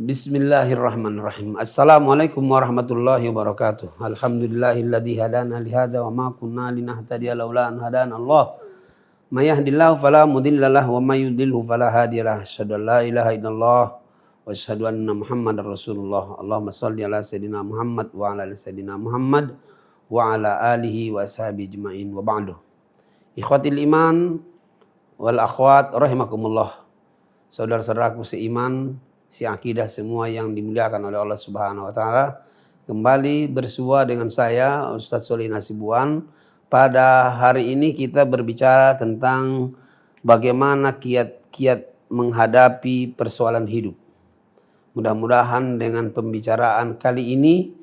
Bismillahirrahmanirrahim. Assalamualaikum warahmatullahi wabarakatuh. Alhamdulillahilladzi hadana li hadza wa ma kunna linahtadiya laula an hadana Allah. May yahdihillahu fala mudhillalah wa may yudhlilhu fala hadiyalah. Asyhadu an la ilaha illallah wa asyhadu anna Muhammadar Rasulullah. Allahumma shalli ala sayidina Muhammad wa ala ali sayidina Muhammad wa ala alihi wa ashabihi ajmain wa ba'du. Ikhwatil iman wal akhwat rahimakumullah. Saudara-saudaraku seiman, akidah semua yang dimuliakan oleh Allah Subhanahu wa taala. Kembali bersua dengan saya Ustaz Solihin Hasibuan. Pada hari ini kita berbicara tentang bagaimana kiat-kiat menghadapi persoalan hidup. Mudah-mudahan dengan pembicaraan kali ini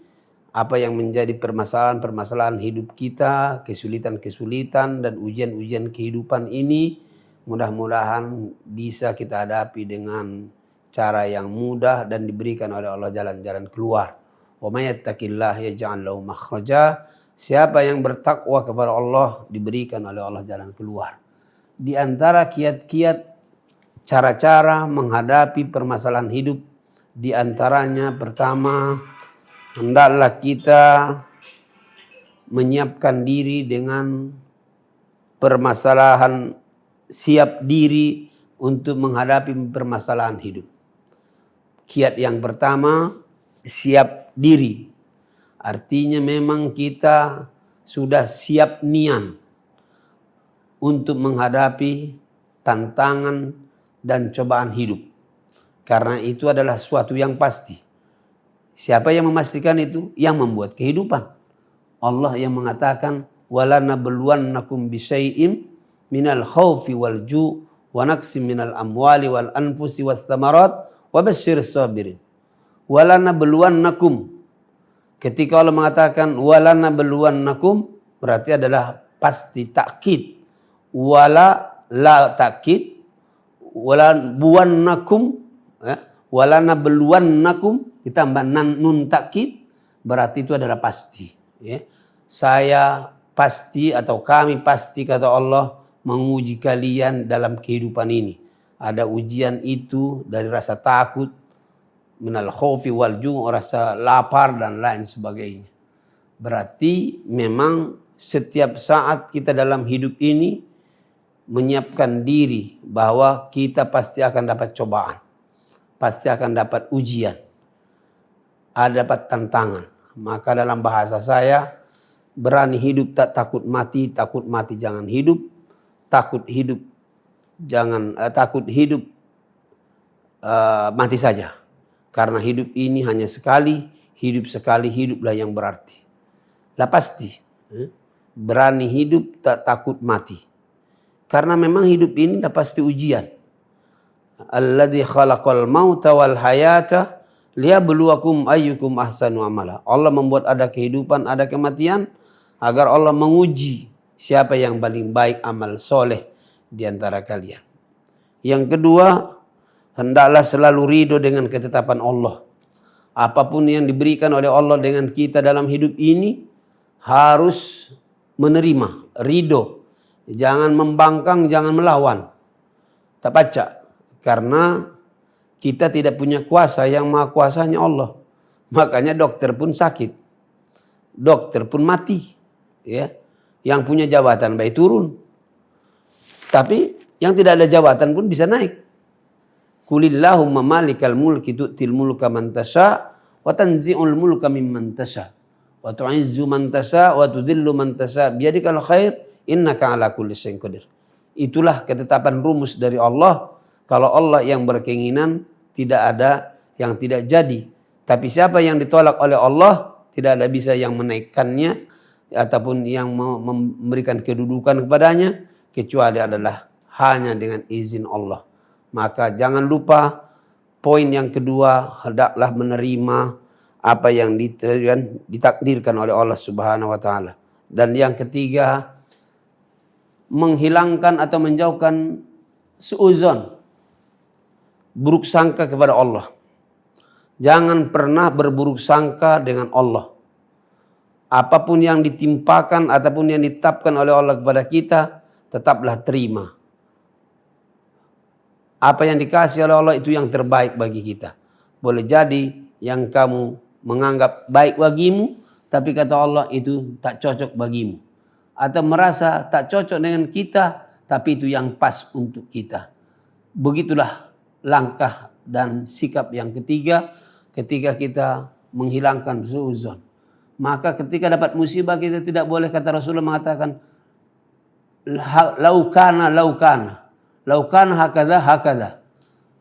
apa yang menjadi permasalahan-permasalahan hidup kita, kesulitan-kesulitan dan ujian-ujian kehidupan ini mudah-mudahan bisa kita hadapi dengan cara yang mudah dan diberikan oleh Allah jalan-jalan keluar. Wa may yattaqillaha yaj'al lahu makhraja. Siapa yang bertakwa kepada Allah diberikan oleh Allah jalan keluar. Di antara kiat-kiat cara-cara menghadapi permasalahan hidup, di antaranya pertama, hendaklah kita menyiapkan diri dengan permasalahan, siap diri untuk menghadapi permasalahan hidup. Kiat yang pertama, siap diri. Artinya memang kita sudah siap niat untuk menghadapi tantangan dan cobaan hidup. Karena itu adalah suatu yang pasti. Siapa yang memastikan itu? Yang membuat kehidupan. Allah yang mengatakan, وَلَنَبْلُوَنَّكُمْ بِشَيْءٍ مِنَ الْخَوْفِ وَالْجُوعِ وَنَقْصٍ مِنَ الْأَمْوَالِ وَالْأَنْفُسِ وَالثَّمَرَاتِ وَبَشِّرِ الصَّابِرِينَ. وَلَنَبْلُوَنَّكُمْ. Ketika Allah mengatakan وَلَنَبْلُوَنَّكُمْ berarti adalah pasti takkid. Wala la takkid, walabuwannakum, walanabluwannakum ditambah nun takkid berarti itu adalah pasti. Ya. Saya pasti atau kami pasti kata Allah menguji kalian dalam kehidupan ini. Ada ujian itu dari rasa takut, minal khaufi wal ju', rasa lapar dan lain sebagainya. Berarti memang setiap saat kita dalam hidup ini menyiapkan diri bahwa kita pasti akan dapat cobaan. Pasti akan dapat ujian. Ada dapat tantangan. Maka dalam bahasa saya, berani hidup tak takut mati jangan hidup. Takut hidup mati saja. Karena hidup ini hanya sekali, hidup sekali, hiduplah yang berarti. Lah pasti, berani hidup tak takut mati. Karena memang hidup ini dah pasti ujian. Alladzi khalaqal mauta wal hayata liyabluwakum ayyukum ahsanu amala. Allah membuat ada kehidupan, ada kematian agar Allah menguji siapa yang paling baik amal soleh di antara kalian. Yang kedua, hendaklah selalu ridho dengan ketetapan Allah. Apapun yang diberikan oleh Allah dengan kita dalam hidup ini harus menerima, ridho. Jangan membangkang, jangan melawan. Tak baca. Karena kita tidak punya kuasa, yang maha kuasanya Allah. Makanya dokter pun sakit. Dokter pun mati. Ya. Yang punya jabatan baik turun. Tapi yang tidak ada jabatan pun bisa naik. Qulillahumma malikal mulki tu'til mulka man tasha wa tanzi'ul mulka mimman tasha wa tu'izzu man tasha wa tudhillu man tasha biyadikal khair innaka ala kulli syai'in qadir. Itulah ketetapan rumus dari Allah. Kalau Allah yang berkeinginan tidak ada yang tidak jadi. Tapi siapa yang ditolak oleh Allah tidak ada bisa yang menaikkannya ataupun yang memberikan kedudukan kepadanya kecuali adalah hanya dengan izin Allah. Maka jangan lupa poin yang kedua, hendaklah menerima apa yang ditakdirkan oleh Allah Subhanahu wa taala. Dan yang ketiga, menghilangkan atau menjauhkan suudzon, buruk sangka kepada Allah. Jangan pernah berburuk sangka dengan Allah. Apapun yang ditimpakan ataupun yang ditetapkan oleh Allah kepada kita, tetaplah terima. Apa yang dikasih oleh Allah itu yang terbaik bagi kita. boleh jadi yang kamu menganggap baik bagimu, tapi kata Allah itu tak cocok bagimu. Atau merasa tak cocok dengan kita, tapi itu yang pas untuk kita. Begitulah langkah dan sikap yang ketiga ketika kita menghilangkan suudzon. Maka ketika dapat musibah kita tidak boleh, kata Rasulullah mengatakan, laukana hakada.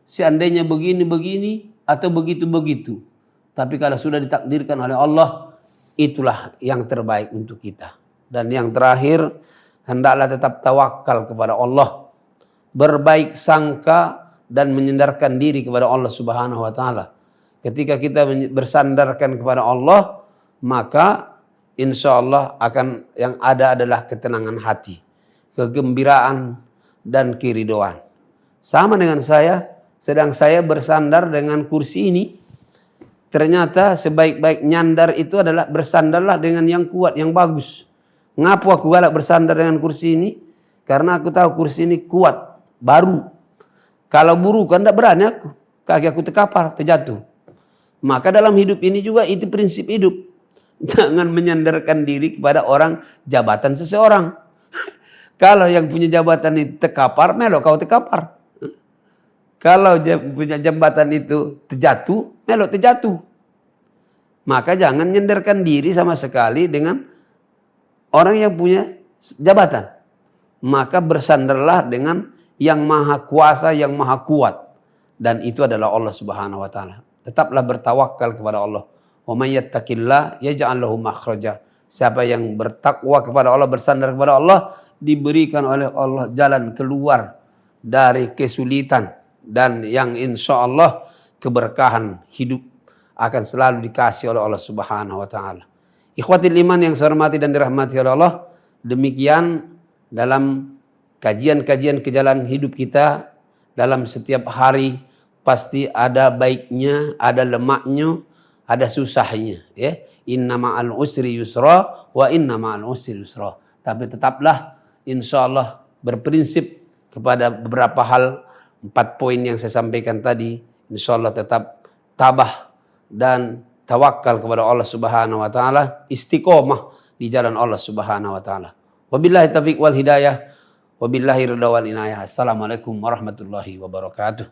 Seandainya begini atau begitu. Tapi kalau sudah ditakdirkan oleh Allah, itulah yang terbaik untuk kita. Dan yang terakhir, hendaklah tetap tawakal kepada Allah, berbaik sangka dan menyandarkan diri kepada Allah Subhanahu wa taala. Ketika kita bersandarkan kepada Allah, maka insya Allah akan yang ada adalah ketenangan hati, kegembiraan dan keridhaan. Sama dengan saya, sedang saya bersandar dengan kursi ini, ternyata sebaik-baik nyandar itu adalah bersandarlah dengan yang kuat, yang bagus. Ngapa aku galak bersandar dengan kursi ini? Karena aku tahu kursi ini kuat, baru. Kalau buruk kan tidak berani aku, kaki aku terkapar, terjatuh. Maka dalam hidup ini juga itu prinsip hidup. Jangan menyandarkan diri kepada orang jabatan seseorang. Kalau yang punya jabatan itu terkapar, melok kau terkapar. Kalau punya jabatan itu terjatuh, melok terjatuh. Maka jangan menyandarkan diri sama sekali dengan orang yang punya jabatan. Maka bersandarlah dengan yang maha kuasa, yang maha kuat. Dan itu adalah Allah Subhanahu wa taala. Tetaplah bertawakal kepada Allah. Wa may yattaqillah yaj'al lahu makhraja. Siapa yang bertakwa kepada Allah, bersandar kepada Allah, diberikan oleh Allah jalan keluar dari kesulitan, dan yang insya Allah keberkahan hidup akan selalu dikasih oleh Allah Subhanahu wa taala. Ikhwatil iman yang saya hormati dan dirahmati oleh Allah, demikian dalam kajian-kajian kejalan hidup kita dalam setiap hari pasti ada baiknya, ada lemaknya, ada susahnya, ya. Inna ma'al usri yusra wa inna ma'al usri yusra. Tapi tetaplah insya Allah berprinsip kepada beberapa hal, 4 poin yang saya sampaikan tadi. Insya Allah tetap tabah dan tawakal kepada Allah Subhanahu wa taala, istiqomah di jalan Allah Subhanahu wa taala. Wabillahi taufiq wal hidayah, wabillahi ridha wal inayah. Assalamualaikum warahmatullahi wabarakatuh.